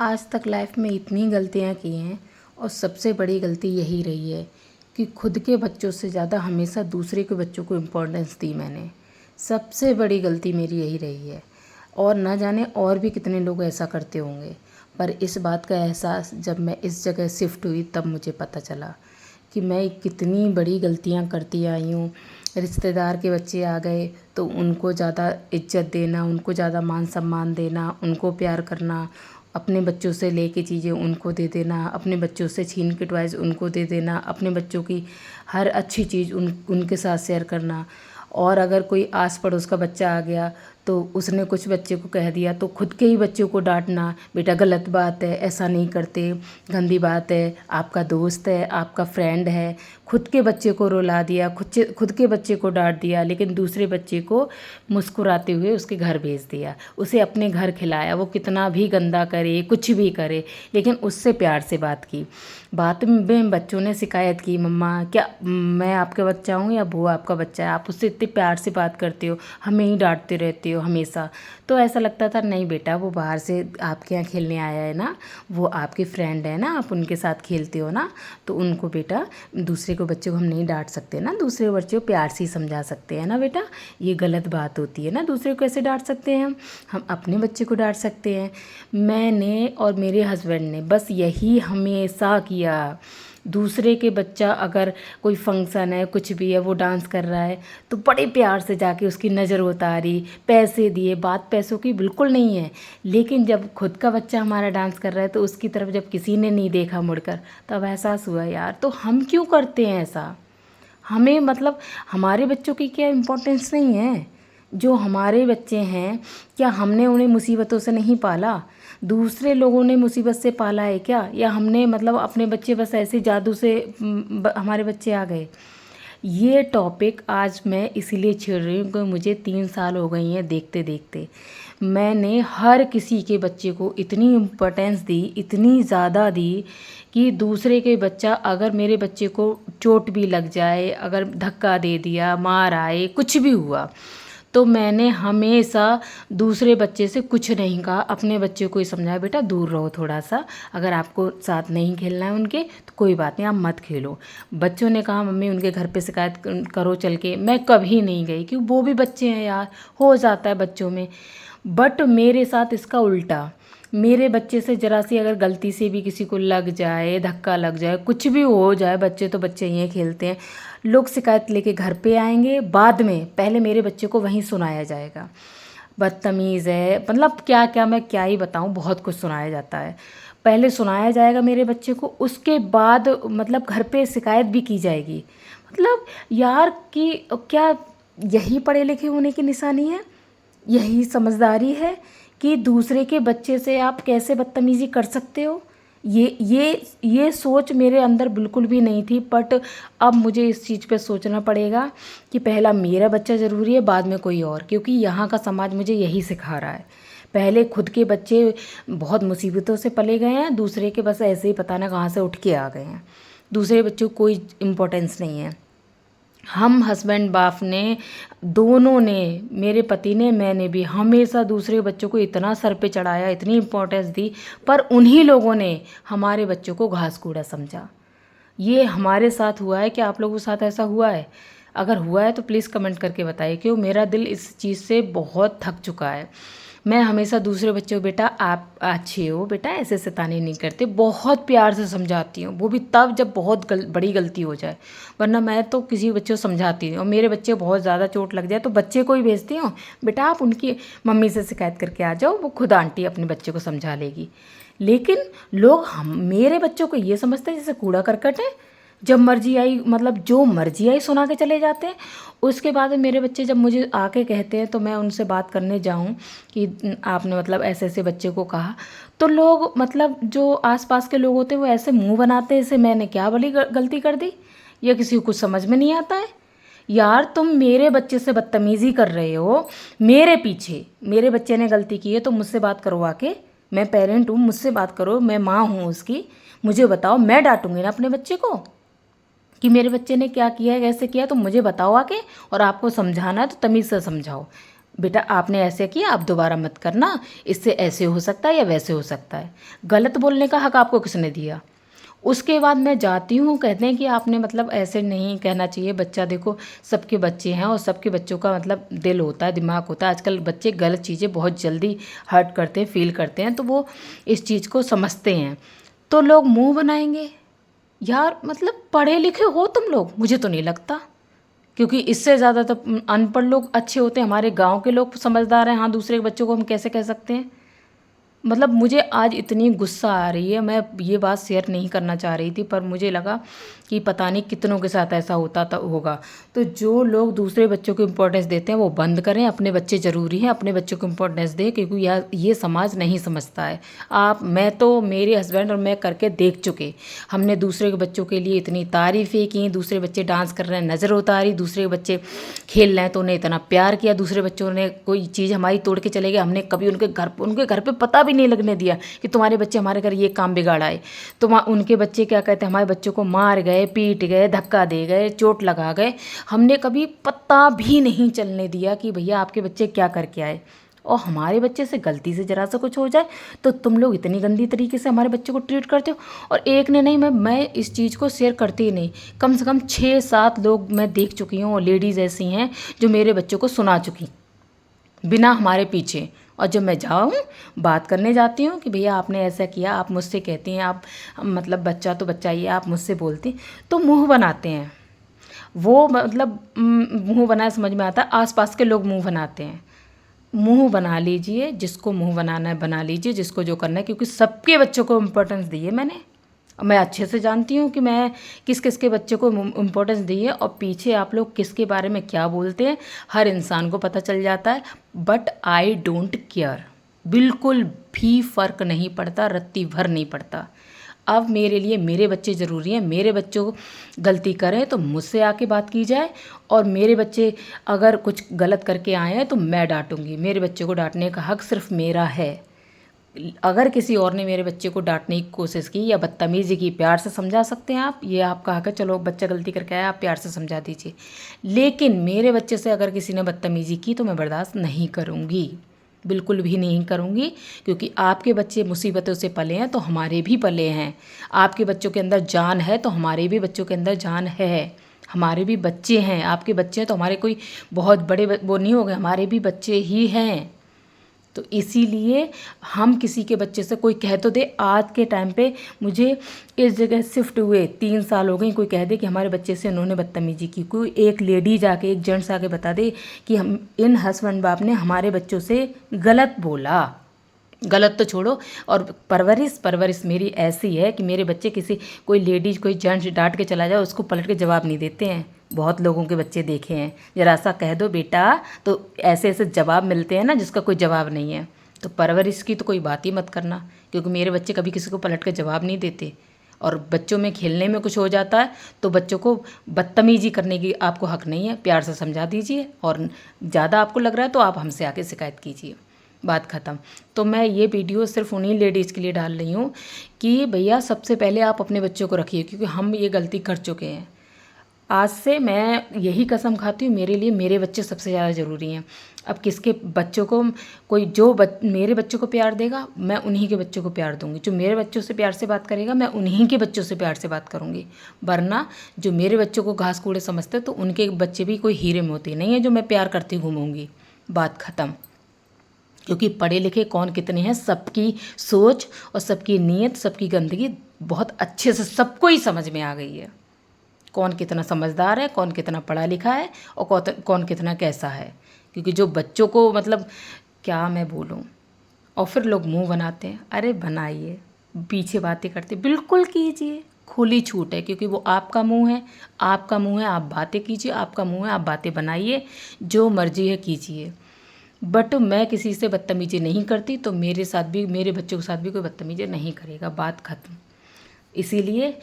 आज तक लाइफ में इतनी गलतियाँ की हैं और सबसे बड़ी गलती यही रही है कि खुद के बच्चों से ज़्यादा हमेशा दूसरे के बच्चों को इम्पोर्टेंस दी मैंने। सबसे बड़ी गलती मेरी यही रही है और ना जाने और भी कितने लोग ऐसा करते होंगे। पर इस बात का एहसास जब मैं इस जगह शिफ्ट हुई तब मुझे पता चला कि मैं कितनी बड़ी गलतियाँ करती आई हूँ। रिश्तेदार के बच्चे आ गए तो उनको ज़्यादा इज्जत देना, उनको ज़्यादा मान सम्मान देना, उनको प्यार करना, अपने बच्चों से लेके चीज़ें उनको दे देना, अपने बच्चों से छीन के टॉयज़ उनको दे देना, अपने बच्चों की हर अच्छी चीज़ उनके साथ शेयर करना। और अगर कोई आस पड़ोस का बच्चा आ गया तो उसने कुछ बच्चे को कह दिया तो खुद के ही बच्चों को डांटना, बेटा गलत बात है, ऐसा नहीं करते, गंदी बात है, आपका दोस्त है, आपका फ्रेंड है। खुद के बच्चे को रुला दिया, खुद के बच्चे को डांट दिया, लेकिन दूसरे बच्चे को मुस्कुराते हुए उसके घर भेज दिया, उसे अपने घर खिलाया। वो कितना भी गंदा करे, कुछ भी करे, लेकिन उससे प्यार से बात की। बात में बच्चों ने शिकायत की, मम्मा क्या मैं आपका बच्चा हूँ या वो आपका बच्चा है, आप उससे इतने प्यार से बात करते हो, हमें ही डांटते रहते हो हमेशा। तो ऐसा लगता था नहीं बेटा, वो बाहर से आपके यहाँ खेलने आया है ना, वो आपके फ्रेंड है ना, आप उनके साथ खेलते हो ना, तो उनको बेटा, दूसरे को बच्चे को हम नहीं डांट सकते ना, दूसरे बच्चे को प्यार से ही समझा सकते हैं ना बेटा, ये गलत बात होती है ना, दूसरे को कैसे डांट सकते हैं हम अपने बच्चे को डांट सकते हैं। मैंने और मेरे हस्बैंड ने बस यही हमेशा किया। दूसरे के बच्चा अगर कोई फंक्शन है, कुछ भी है, वो डांस कर रहा है तो बड़े प्यार से जाके उसकी नज़र उतारी, पैसे दिए। बात पैसों की बिल्कुल नहीं है, लेकिन जब खुद का बच्चा हमारा डांस कर रहा है तो उसकी तरफ जब किसी ने नहीं देखा मुड़कर, तब एहसास हुआ यार तो हम क्यों करते हैं ऐसा। हमें मतलब हमारे बच्चों की क्या इम्पोर्टेंस नहीं है। जो हमारे बच्चे हैं, क्या हमने उन्हें मुसीबतों से नहीं पाला? दूसरे लोगों ने मुसीबत से पाला है क्या? या हमने मतलब अपने बच्चे बस ऐसे जादू से हमारे बच्चे आ गए? ये टॉपिक आज मैं इसीलिए छेड़ रही हूँ क्योंकि मुझे 3 साल हो गई हैं देखते देखते। मैंने हर किसी के बच्चे को इतनी इम्पोर्टेंस दी, इतनी ज़्यादा दी कि दूसरे के बच्चा अगर मेरे बच्चे को चोट भी लग जाए, अगर धक्का दे दिया, मार आए, कुछ भी हुआ, तो मैंने हमेशा दूसरे बच्चे से कुछ नहीं कहा, अपने बच्चे को ही समझाया, बेटा दूर रहो थोड़ा सा, अगर आपको साथ नहीं खेलना है उनके तो कोई बात नहीं, आप मत खेलो। बच्चों ने कहा मम्मी उनके घर पे शिकायत करो चल के, मैं कभी नहीं गई क्योंकि वो भी बच्चे हैं यार, हो जाता है बच्चों में। बट मेरे साथ इसका उल्टा, मेरे बच्चे से ज़रा सी अगर गलती से भी किसी को लग जाए, धक्का लग जाए, कुछ भी हो जाए, बच्चे तो बच्चे ही खेलते हैं, लोग शिकायत लेके घर पे आएंगे, बाद में पहले मेरे बच्चे को वहीं सुनाया जाएगा, बदतमीज़ है, मतलब क्या क्या मैं क्या ही बताऊं, बहुत कुछ सुनाया जाता है। पहले सुनाया जाएगा मेरे बच्चे को, उसके बाद मतलब घर पे शिकायत भी की जाएगी। मतलब यार कि क्या यही पढ़े लिखे होने की निशानी है? यही समझदारी है कि दूसरे के बच्चे से आप कैसे बदतमीज़ी कर सकते हो? ये सोच मेरे अंदर बिल्कुल भी नहीं थी। बट अब मुझे इस चीज़ पे सोचना पड़ेगा कि पहला मेरा बच्चा ज़रूरी है, बाद में कोई और, क्योंकि यहाँ का समाज मुझे यही सिखा रहा है। पहले खुद के बच्चे बहुत मुसीबतों से पले गए हैं, दूसरे के बस ऐसे ही पता ना कहाँ से उठ के आ गए हैं, दूसरे बच्चों को कोई इम्पोर्टेंस नहीं है। हम हस्बैंड वाइफ ने, दोनों ने, मेरे पति ने, मैंने भी हमेशा दूसरे बच्चों को इतना सर पे चढ़ाया, इतनी इम्पोर्टेंस दी, पर उन्हीं लोगों ने हमारे बच्चों को घास कूड़ा समझा। ये हमारे साथ हुआ है, क्या आप लोगों के साथ ऐसा हुआ है? अगर हुआ है तो प्लीज़ कमेंट करके बताइए, क्योंकि मेरा दिल इस चीज़ से बहुत थक चुका है। मैं हमेशा दूसरे बच्चों को बेटा आप अच्छे हो, बेटा ऐसे शैतानी नहीं करते, बहुत प्यार से समझाती हूँ, वो भी तब जब बहुत बड़ी गलती हो जाए, वरना मैं तो किसी बच्चे को समझाती नहीं। और मेरे बच्चे बहुत ज़्यादा चोट लग जाए तो बच्चे को ही भेजती हूँ, बेटा आप उनकी मम्मी से शिकायत करके आ जाओ, वो खुद आंटी अपने बच्चे को समझा लेगी। लेकिन लोग हम मेरे बच्चों को ये समझते हैं जैसे कूड़ा करकट है, जब मर्जी आई मतलब जो मर्जी आई सुना के चले जाते हैं। उसके बाद मेरे बच्चे जब मुझे आके कहते हैं तो मैं उनसे बात करने जाऊं कि आपने मतलब ऐसे ऐसे बच्चे को कहा, तो लोग मतलब जो आसपास के लोग होते हैं वो ऐसे मुंह बनाते हैं, इसे मैंने क्या बड़ी गलती कर दी, या किसी को कुछ समझ में नहीं आता है। यार तुम मेरे बच्चे से बदतमीज़ी कर रहे हो, मेरे पीछे, मेरे बच्चे ने गलती की है तो मुझसे बात करो आके, मैं पेरेंट हूँ, मुझसे बात करो, मैं माँ हूँ उसकी, मुझे बताओ, मैं डांटूंगी ना अपने बच्चे को कि मेरे बच्चे ने क्या किया है, कैसे किया, तो मुझे बताओ आके, और आपको समझाना है तो तमीज़ से समझाओ। बेटा आपने ऐसे किया, आप दोबारा मत करना, इससे ऐसे हो सकता है या वैसे हो सकता है। गलत बोलने का हक आपको किसने दिया? उसके बाद मैं जाती हूँ, कहते हैं कि आपने मतलब ऐसे नहीं कहना चाहिए। बच्चा देखो, सबके बच्चे हैं और सबके बच्चों का मतलब दिल होता है, दिमाग होता है। आजकल बच्चे गलत चीज़ें बहुत जल्दी हर्ट करते हैं, फील करते हैं, तो वो इस चीज़ को समझते हैं। तो लोग मुंह बनाएंगे। यार मतलब पढ़े लिखे हो तुम लोग? मुझे तो नहीं लगता, क्योंकि इससे ज़्यादा तो अनपढ़ लोग अच्छे होते हैं। हमारे गांव के लोग समझदार हैं। हाँ, दूसरे के बच्चों को हम कैसे कह सकते हैं? मतलब मुझे आज इतनी गुस्सा आ रही है, मैं ये बात शेयर नहीं करना चाह रही थी, पर मुझे लगा कि पता नहीं कितनों के साथ ऐसा होता तो होगा। तो जो लोग दूसरे बच्चों को इम्पोर्टेंस देते हैं वो बंद करें। अपने बच्चे ज़रूरी हैं, अपने बच्चों को इम्पोर्टेंस दें, क्योंकि ये समाज नहीं समझता है। मैं तो, मेरे हस्बैंड और मैं करके देख चुके। हमने दूसरे के बच्चों के लिए इतनी तारीफ़ें की, दूसरे बच्चे डांस कर रहे हैं नज़र उतारी, दूसरे बच्चे खेल रहे हैं तो उन्हें इतना प्यार किया, दूसरे बच्चों ने कोई चीज़ हमारी तोड़ के चले गए, हमने कभी उनके घर पे पता भी नहीं लगने दिया कि तुम्हारे बच्चे हमारे घर ये काम बिगाड़ आए। तो उनके बच्चे क्या कहते हैं, हमारे बच्चों को मार गए, पीट गए, धक्का दे गए, चोट लगा गए, हमने कभी पता भी नहीं चलने दिया कि भैया आपके बच्चे क्या करके आए। और हमारे बच्चे से गलती से ज़रा सा कुछ हो जाए तो तुम लोग इतनी गंदी तरीके से हमारे बच्चे को ट्रीट करते हो। और एक ने नहीं, मैं इस चीज़ को शेयर करती ही नहीं। कम से कम 6-7 लोग मैं देख चुकी हूँ और लेडीज़ ऐसी हैं जो मेरे बच्चों को सुना चुकी बिना हमारे पीछे। और जब मैं जाऊँ बात करने जाती हूँ कि भैया आपने ऐसा किया, आप मुझसे कहती हैं, आप मतलब बच्चा तो बच्चा ही है, आप मुझसे बोलती, तो मुँह बनाते हैं वो। मतलब मुँह बनाए समझ में आता है, आसपास के लोग मुँह बनाते हैं। मुंह बना लीजिए, जिसको मुंह बनाना है बना लीजिए, जिसको जो करना है, क्योंकि सबके बच्चों को इम्पोर्टेंस दी है मैंने। मैं अच्छे से जानती हूँ कि मैं किस किस के बच्चे को इम्पोर्टेंस दी है, और पीछे आप लोग किसके बारे में क्या बोलते हैं हर इंसान को पता चल जाता है। बट आई डोंट केयर, बिल्कुल भी फ़र्क नहीं पड़ता, रत्ती भर नहीं पड़ता। अब मेरे लिए मेरे बच्चे ज़रूरी हैं। मेरे बच्चों गलती करें तो मुझसे आके बात की जाए, और मेरे बच्चे अगर कुछ गलत करके आए हैं तो मैं डांटूंगी। मेरे बच्चे को डांटने का हक सिर्फ मेरा है। अगर किसी और ने मेरे बच्चे को डांटने की कोशिश की या बदतमीज़ी की, प्यार से समझा सकते हैं आप, ये आपका हक है। चलो बच्चा गलती करके आया, आप प्यार से समझा दीजिए। लेकिन मेरे बच्चे से अगर किसी ने बदतमीज़ी की तो मैं बर्दाश्त नहीं करूँगी, बिल्कुल भी नहीं करूँगी। क्योंकि आपके बच्चे मुसीबतों से पले हैं तो हमारे भी पले हैं। आपके बच्चों के अंदर जान है तो हमारे भी बच्चों के अंदर जान है। हमारे भी बच्चे हैं, आपके बच्चे हैं तो हमारे कोई बहुत बड़े वो नहीं हो गए, हमारे भी बच्चे ही हैं। तो इसीलिए हम किसी के बच्चे से, कोई कह तो दे, आज के टाइम पे मुझे इस जगह शिफ्ट हुए 3 साल हो गए, कोई कह दे कि हमारे बच्चे से उन्होंने बदतमीजी की, कोई एक लेडी जाके, एक जेंट्स आके बता दे कि हम इन हस्बैंड बाप ने हमारे बच्चों से गलत बोला, गलत तो छोड़ो, और परवरिश मेरी ऐसी है कि मेरे बच्चे किसी, कोई लेडीज कोई जेंट्स डांट के चला जाए उसको पलट के जवाब नहीं देते हैं। बहुत लोगों के बच्चे देखे हैं, ज़रा सा कह दो बेटा तो ऐसे ऐसे जवाब मिलते हैं ना जिसका कोई जवाब नहीं है। तो परवरिश की तो कोई बात ही मत करना, क्योंकि मेरे बच्चे कभी किसी को पलट के जवाब नहीं देते। और बच्चों में खेलने में कुछ हो जाता है तो बच्चों को बदतमीजी करने की आपको हक नहीं है, प्यार से समझा दीजिए। और ज़्यादा आपको लग रहा है तो आप हमसे आके शिकायत कीजिए, बात ख़त्म। तो मैं ये वीडियो सिर्फ उन्हीं लेडीज़ के लिए डाल रही हूँ कि भैया सबसे पहले आप अपने बच्चों को रखिए, क्योंकि हम ये गलती कर चुके हैं। आज से मैं यही कसम खाती हूँ, मेरे लिए मेरे बच्चे सबसे ज़्यादा ज़रूरी हैं। अब किसके बच्चों को, कोई जो मेरे बच्चों को प्यार देगा मैं उन्हीं के बच्चों को प्यार दूंगी, जो मेरे बच्चों से प्यार से बात करेगा मैं उन्हीं के बच्चों से प्यार से बात करूँगी। वरना जो मेरे बच्चों को घास कूड़े समझते तो उनके बच्चे भी कोई हीरे मोती नहीं है जो मैं प्यार करती घूमूंगी, बात ख़त्म। क्योंकि पढ़े लिखे कौन कितने हैं, सबकी सोच और सबकी नीयत, सबकी गंदगी बहुत अच्छे से सबको ही समझ में आ गई है। कौन कितना समझदार है, कौन कितना पढ़ा लिखा है, और कौन कितना कैसा है। क्योंकि जो बच्चों को मतलब क्या मैं बोलूँ, और फिर लोग मुंह बनाते हैं। अरे बनाइए, पीछे बातें करते, बिल्कुल कीजिए, खुली छूट है, क्योंकि वो आपका मुंह है, आपका मुंह है, आप बातें कीजिए, आपका मुंह है, आप बातें बनाइए, जो मर्जी है कीजिए। बट मैं किसी से बदतमीजी नहीं करती, तो मेरे साथ भी, मेरे बच्चों के साथ भी कोई बदतमीजी नहीं करेगा, बात ख़त्म। इसीलिए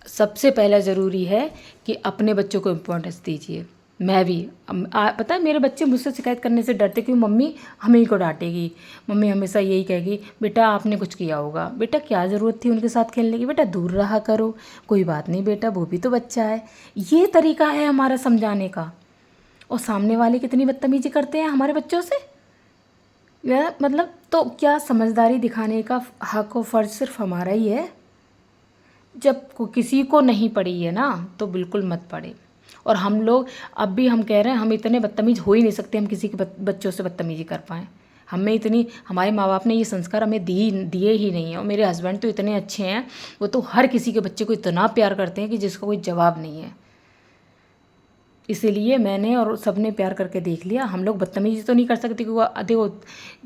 सबसे पहला ज़रूरी है कि अपने बच्चों को इम्पोर्टेंस दीजिए। मैं भी पता है मेरे बच्चे मुझसे शिकायत करने से डरते, क्योंकि मम्मी हमें ही को डांटेगी, मम्मी हमेशा यही कहेगी बेटा आपने कुछ किया होगा, बेटा क्या ज़रूरत थी उनके साथ खेलने की, बेटा दूर रहा करो, कोई बात नहीं बेटा वो भी तो बच्चा है। ये तरीका है हमारा समझाने का। और सामने वाले कितनी बदतमीजी करते हैं हमारे बच्चों से। मतलब तो क्या समझदारी दिखाने का हक और फ़र्ज़ सिर्फ हमारा ही है? जब किसी को नहीं पड़ी है ना तो बिल्कुल मत पड़े। और हम लोग अब भी हम कह रहे हैं हम इतने बदतमीज़ हो ही नहीं सकते, हम किसी के बच्चों से बदतमीज़ी कर पाएँ। हमें इतनी, हमारे माँ बाप ने ये संस्कार हमें दिए ही नहीं है। और मेरे हस्बैंड तो इतने अच्छे हैं, वो तो हर किसी के बच्चे को इतना प्यार करते हैं कि जिसका कोई जवाब नहीं है। इसीलिए मैंने और सबने प्यार करके देख लिया। हम लोग बदतमीजी तो नहीं कर सकते क्योंकि देखो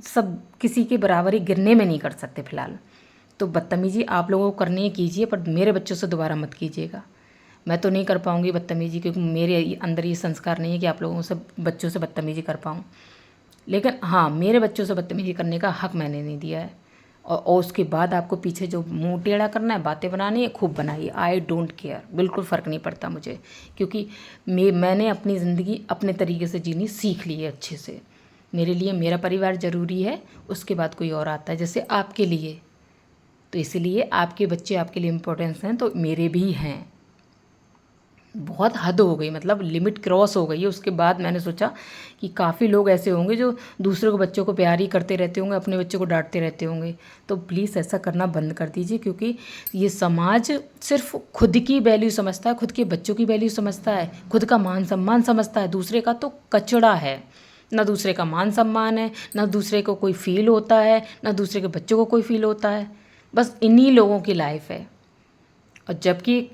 सब किसी के बराबरी गिरने में नहीं कर सकते फ़िलहाल। तो बदतमीजी आप लोगों को करनी है कीजिए, पर मेरे बच्चों से दोबारा मत कीजिएगा। मैं तो नहीं कर पाऊँगी बदतमीजी, क्योंकि मेरे अंदर ये संस्कार नहीं है कि आप लोगों से बच्चों से बदतमीजी कर पाऊँ। लेकिन हाँ, मेरे बच्चों से बदतमीजी करने का हक मैंने नहीं दिया है। और उसके बाद आपको पीछे जो मुंह टेढ़ा करना है, बातें बनानी है, खूब बनाइए। आई डोंट केयर, बिल्कुल फ़र्क नहीं पड़ता मुझे, क्योंकि मैंने अपनी ज़िंदगी अपने तरीके से जीनी सीख ली है अच्छे से। मेरे लिए मेरा परिवार ज़रूरी है, उसके बाद कोई और आता है, जैसे आपके लिए। तो इसलिए आपके बच्चे आपके लिए इम्पोर्टेंस हैं, तो मेरे भी हैं। बहुत हद हो गई, मतलब लिमिट क्रॉस हो गई है। उसके बाद मैंने सोचा कि काफ़ी लोग ऐसे होंगे जो दूसरे को बच्चों को प्यार ही करते रहते होंगे, अपने बच्चों को डांटते रहते होंगे। तो प्लीज़ ऐसा करना बंद कर दीजिए, क्योंकि ये समाज सिर्फ खुद की वैल्यू समझता है, खुद के बच्चों की वैल्यू समझता है, खुद का मान सम्मान समझता है। दूसरे का तो कचड़ा है, ना दूसरे का मान सम्मान है, ना दूसरे को कोई फील होता है, ना दूसरे के बच्चों को कोई फील होता है। बस इन्हीं लोगों की लाइफ है। और जबकि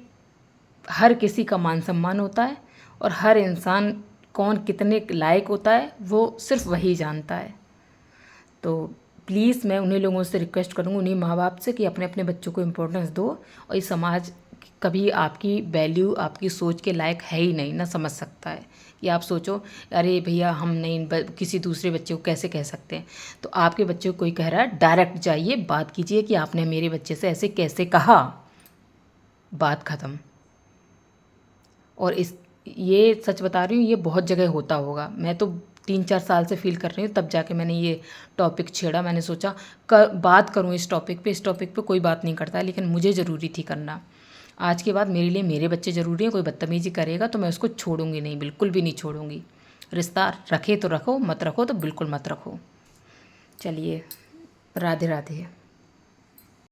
हर किसी का मान सम्मान होता है, और हर इंसान कौन कितने लायक होता है वो सिर्फ वही जानता है। तो प्लीज़ मैं उन्हीं लोगों से रिक्वेस्ट करूँगी, उन्हीं माँ बाप से, कि अपने अपने बच्चों को इम्पोर्टेंस दो। और इस समाज कभी आपकी वैल्यू, आपकी सोच के लायक है ही नहीं, ना समझ सकता है। कि आप सोचो अरे भैया हम नहीं किसी दूसरे बच्चे को कैसे कह सकते हैं। तो आपके बच्चे को कोई कह रहा है, डायरेक्ट जाइए, बात कीजिए कि आपने मेरे बच्चे से ऐसे कैसे कहा, बात ख़त्म। और ये सच बता रही हूँ, ये बहुत जगह होता होगा। मैं तो 3-4 साल से फील कर रही हूँ, तब जाके मैंने ये टॉपिक छेड़ा। मैंने सोचा बात करूँ इस टॉपिक पे कोई बात नहीं करता है, लेकिन मुझे ज़रूरी थी करना। आज के बाद मेरे लिए मेरे बच्चे ज़रूरी हैं। कोई बदतमीजी करेगा तो मैं उसको छोड़ूंगी नहीं, बिल्कुल भी नहीं छोड़ूंगी। रिश्ता रखे तो रखो, मत रखो तो बिल्कुल मत रखो। चलिए, राधे राधे।